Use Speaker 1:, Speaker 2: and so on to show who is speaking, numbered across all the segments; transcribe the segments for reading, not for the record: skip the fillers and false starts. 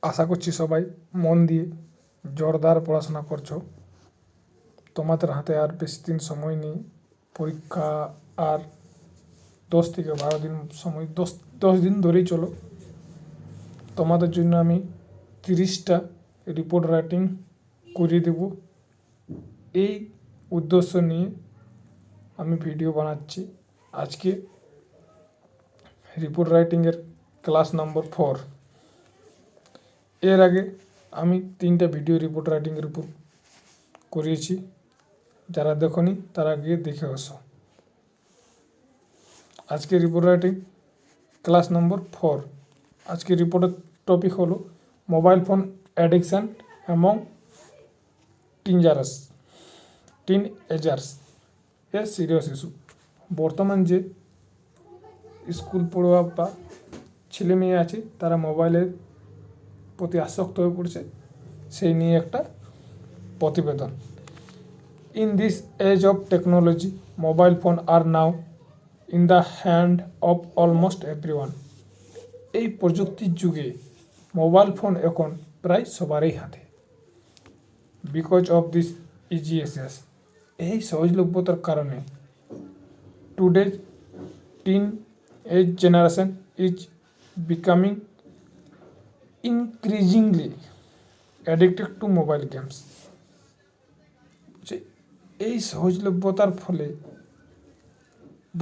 Speaker 1: আশা করছি সবাই মন দিয়ে জোরদার পড়াশোনা করছো। তোমাদের হাতে আর বেশি দিন সময় নেই। পরীক্ষা আর 10 থেকে 12 দিন সময়, 10 দিন ধরেই চলো। তোমাদের জন্য আমি 30টা রিপোর্ট রাইটিং করিয়ে দেব। এই উদ্দেশ্য নিয়ে আমি ভিডিও বানাচ্ছি। আজকে রিপোর্ট রাইটিংয়ের ক্লাস নম্বর 4। এর আগে আমি 3টা ভিডিও রিপোর্ট রাইটিংয়ের উপর করিয়েছি। যারা দেখোনি তারা গিয়ে দেখে আসো। আজকে রিপোর্ট রাইটিং ক্লাস নম্বর 4। আজকে রিপোর্টের টপিক হলো মোবাইল ফোন অ্যাডিকশান এবং টিনএজার্স এ সিরিয়াস ইস্যু। বর্তমান যে স্কুল পড়ুয়া বা ছেলে মেয়ে আছে তারা মোবাইলের প্রতি আসক্ত হয়ে পড়ছে, সেই নিয়ে একটা প্রতিবেদন। In this age of technology, mobile phone are now in the hand of almost everyone. এই প্রযুক্তির যুগে মোবাইল ফোন এখন প্রায় সবারই হাতে। Because of this easy access, এই সহজলভ্যতার কারণে today's teen age generation is becoming increasingly addicted to mobile games. এই সহজলভ্যতার ফলে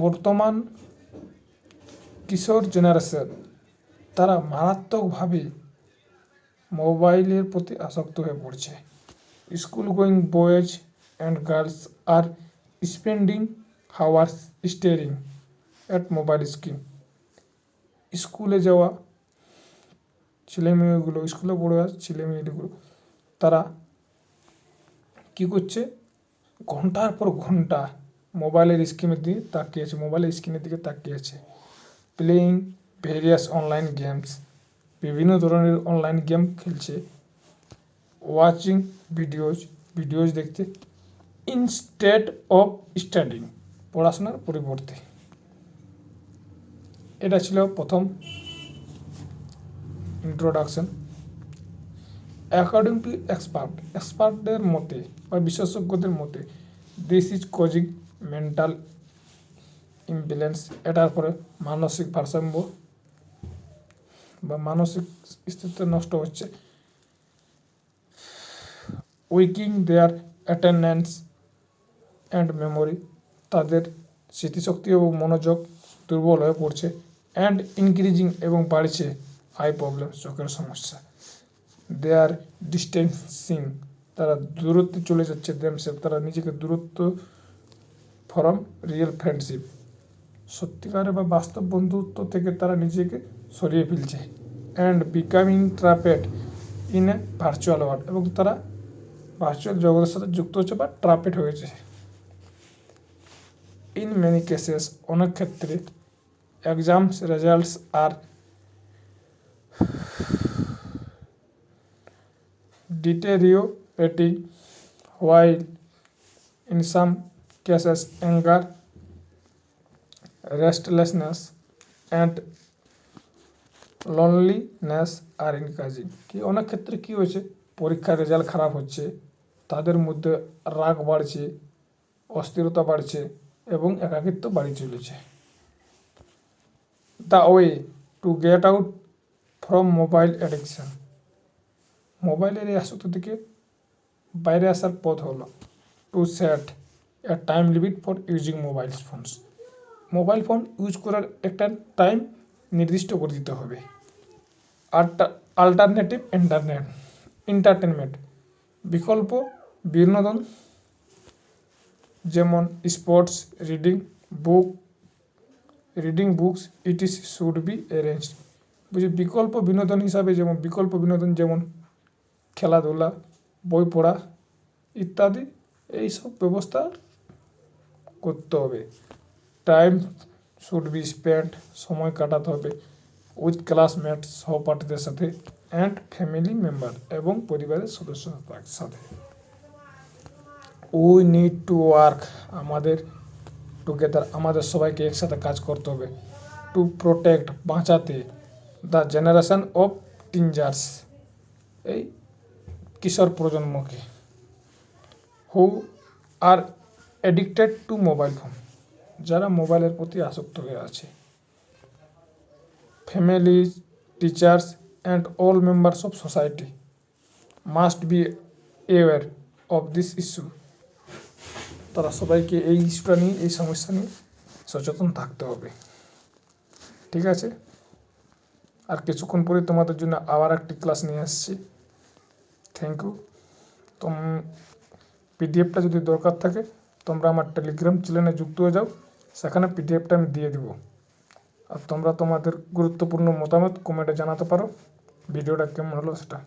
Speaker 1: বর্তমান কিশোর জেনারেশন তারা মারাত্মকভাবে মোবাইলের প্রতি আসক্ত হয়ে পড়ছে। School going boys and girls are spending hours staring at mobile screen. স্কুলে যাওয়া ছেলেমেয়েগুলো, স্কুলে পড়ুয়া ছেলেমেয়েগুলো তারা কী করছে, ঘন্টার পর ঘন্টা মোবাইলের স্ক্রিনের দিকে তাকিয়ে আছে। প্লেয়িং ভেরিয়াস অনলাইন গেমস, বিভিন্ন ধরনের অনলাইন গেম খেলছে। ওয়াচিং ভিডিওজ দেখতে ইনস্টেড অফ স্টাডিং, পড়াশোনার পরিবর্তে। এটা ছিল প্রথম ইন্ট্রোডাকশন। অ্যাকর্ডিং টু এক্সপার্টদের মতে বা বিশেষজ্ঞদের মতে, this is causing mental imbalance. এটার পরে মানসিক ভারসাম্য বা মানসিক স্থিতি নষ্ট হচ্ছে। উইকিং দেয়ার অ্যাটেন্ডেন্স অ্যান্ড মেমোরি, তাদের স্মৃতিশক্তি এবং মনোযোগ দুর্বল হয়ে পড়ছে। অ্যান্ড ইনক্রিজিং, এবং বাড়ছে আই প্রবলেম, চোখের সমস্যা। দে আর ডিস্টেন্সিং, তারা দূরত্বে চলে যাচ্ছে। দেমসেলফ, তারা নিজেকে দূরত্ব ফ্রম রিয়েল ফ্রেন্ডশিপ, সত্যিকারে বা বাস্তব বন্ধুত্ব থেকে তারা নিজেকে সরিয়ে ফেলছে। And becoming trapped in a virtual world, এবং তারা ভার্চুয়াল জগতের সাথে যুক্ত হচ্ছে বা ট্র্যাপড হয়েছে। ইন মেনি কেসেস, অনেক ক্ষেত্রে exams results are deteriorating, while in some cases anger, restlessness and loneliness are increasing। কি অনেক ক্ষেত্রে কী হয়েছে, পরীক্ষার রেজাল্ট খারাপ হচ্ছে, তাদের মধ্যে রাগ বাড়ছে, অস্থিরতা বাড়ছে এবং একাকিত্ব বাড়ি চলেছে। The way to get out from mobile addiction, মোবাইলের এই আসক্তি থেকে বাইরে আসার পথ হলো to set a time limit for using mobile phones. Mobile phone use করার একটা টাইম নির্দিষ্ট করে দিতে হবে। আল্টারনেটিভ এন্টারটেনমেন্ট, বিকল্প বিনোদন যেমন sports, reading books ইটিস should be arranged. বিকল্প বিনোদন হিসাবে যেমন খেলাধুলা, বই পড়া ইত্যাদি, এইসব ব্যবস্থা করতে হবে। টাইম শুড বি স্পেন্ট, সময় কাটাতে হবে উইথ ক্লাসমেট, সহপাঠীদের সাথে, অ্যান্ড ফ্যামিলি মেম্বার, এবং পরিবারের সদস্যদের সাথে। উই নিড টু ওয়ার্ক, আমাদের টুগেদার, আমাদের সবাইকে একসাথে কাজ করতে হবে। টু প্রোটেক্ট, বাঁচাতে দ্য জেনারেশন অফ টিনজার্স, এই কিশোর প্রজন্মকে who are addicted to mobile phone, যারা মোবাইলের প্রতি আসক্ত হয়ে আছে। Families, teachers and all members of society must be aware of this issue. তারা সবাইকে এই ইস্যুটা নিয়ে, এই সমস্যা নিয়ে সচেতন থাকতে হবে। ঠিক আছে, আর কিছুক্ষণ পরে তোমাদের জন্য আবার একটি ক্লাস নিয়ে আসছি। Thank you. পিডিএফটা যদি দরকার থাকে তোমরা আমার টেলিগ্রাম চ্যানেলে যুক্ত হয়ে যাও, সেখানে পিডিএফটা আমি দিয়ে দিব। আর তোমরা তোমাদের গুরুত্বপূর্ণ মতামত কমেন্টে জানাতে পারো ভিডিওটা কেমন হলো সেটা।